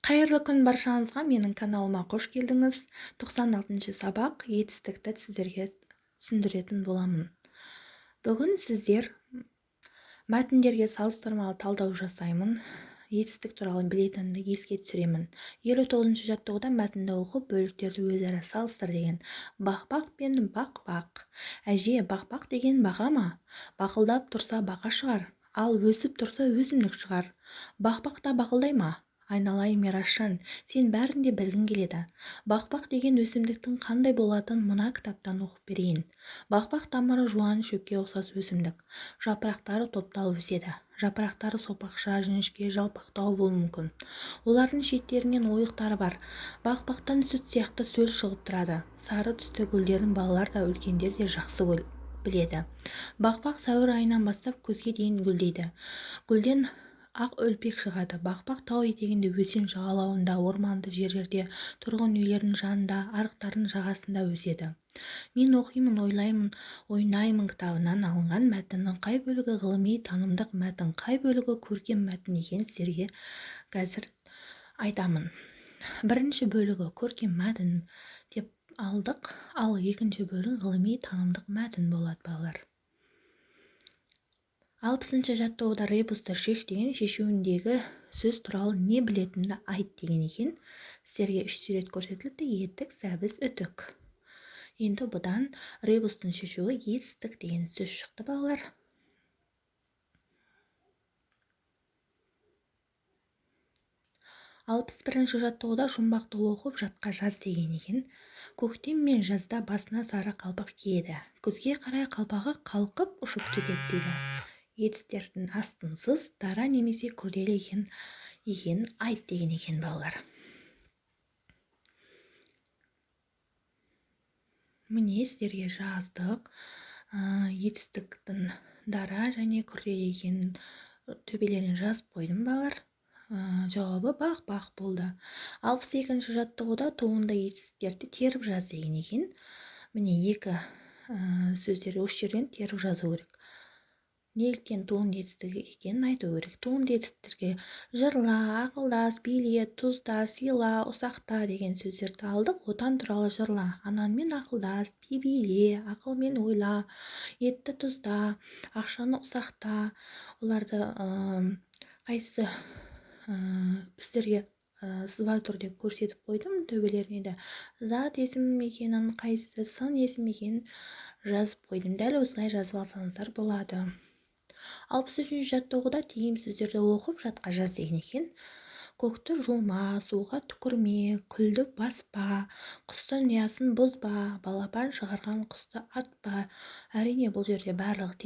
Қайырлы күн баршаңызға, менің каналыма қош келдіңіз. 96-шы сабақ етістікті сіздерге түсіндіретін боламын. Бүгін сіздер мәтіндерге салыстырмалы талдау жасаймын. Етістік туралы білетінді еске түсіремін. 59-шы жаттығуда мәтінді оқып, бөліктерді өзара салыстыр деген. Бақбақ пен бақбақ. Әже, бақбақ деген баға ма? Бақылдап тұрса бақа шығар, ал өсіп тұрса өсімдік шығар. Бақбақ та бақылдай ма? Айналайын Мерашан, сен бәрін де білгің келеді. Бақбақ деген өсімдіктің қандай болатынын мына кітаптан оқып берейін. Бақбақ тамыры жуан шөпке ұқсас өсімдік. Жапырақтары топталып өседі. Жапырақтары сопақша, жіңішке, жалпақтау болуы мүмкін. Олардың шеттерінен ойықтары бар. Бақбақтан сүт сияқты сөл шығып тұрады. Сары түсті гүлдерін балалар да үлкендер де жақсы біледі. Бақбақ сәуір айынан бастап күзге дейін гүлдейді. Гүлден ақ үлпек шығады. Бақбақ тау етегінде, өзен жағалауында, орманды жерлерде, тұрғын үйлердің жанында, арықтардың жағасында өседі. Мен оқимын, ойлаймын, ойнаймын кітабынан алынған мәтіннің қай бөлігі ғылыми танымдық мәтін, қай бөлігі көркем мәтін екенін сіздерге қазір айтамын. Бірінші бөлігі көркем мәтін деп алдық, ал екінші бөлігі ғылыми танымдық мәтін болады, балалар. 60-шы жаттығуда ребусты шеш деген шешуіндегі сөз туралы не білетінді айт деген екен. Сіздерге 3 сурет көрсетіліпті: етік, сәбіз, үтік. Енді бұдан ребустың шешуі етістік деген сөз шықты, балалар. Алпыс бірінші жаттығуда жұмбақты оқып жатқа жаз деген екен. Көктем мен жазда басына сары қалпақ киеді. Күзге қарай қалпағы қалқып ұшып кетеді дейді. Етістердің астынсыз, дара немесе күрделі екенін айт деген екен, балалар. Міне сіздерге жаздық. Етістіктің дара және күрделі екенін төбелеріне жазып қойдым, балалар. Жауабы бақ-бақ болды. 62-ші жаттығуда туынды етістіктерді теріп жаз деген екен. Міне екі сөздер осы жерден теріп жазу керек. Неліктен туынды етістігі екенін айту керек. Туынды етістіктерге жырла, ақылдас, биле, тұзда, сыйла, ұсақта деген сөздерді алдық. Отан туралы жырла, ананмен ақылдас, биле, ақылмен ойла, етті тұзда, ақшаны ұсақта. Оларды қайсы сіздерге сызба түрде көрсетіп қойдым төбелеріне де. Зат есім екенін, қайсы сын есім екенін жазып қойдым. Дәл осылай жазып алсаңыздар болады. 63-ші жаттығуда тиім сөздерді оқып жатқа жаз деген екен. Көкті жұлма, суға түкірме, күлді баспа, құстың ұясын бұзба, балапан шығарған құсты атпа. Әрине бұл жерде барлығы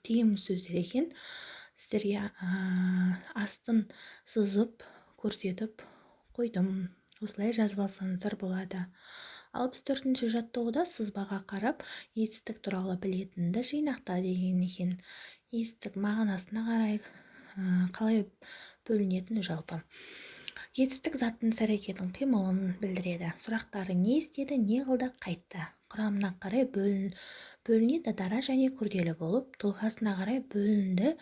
тиім сөздер екен. Сіздерге астын сызып көрсетіп қойдым. Осылай жазып алсаңыздар болады. 64-ші жаттығуда сызбаға қарап етістік туралы білетінді жинақта деген екен. Етістік мағынасына қарай қалай бөлінетін жалпы. Етістік заттың іс-әрекетін, қимылын білдіреді. Сұрақтары: не істеді, не қылды, қайтты. Құрамына қарай бөлінеді, дара және күрделі болып. Тұлғасына қарай бөлінеді,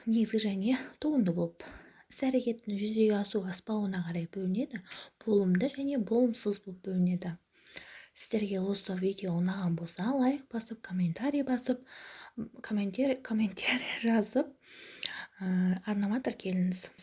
негізгі және туынды болып. Іс-әрекеттің жүзеге асу аспауына қарай бөлінеді, болымды және болымсыз болып бөлінеді. Сіздерге осы видео ұнаған болса, лайк басып, комментарий жазып, арнама тіркеліңіз.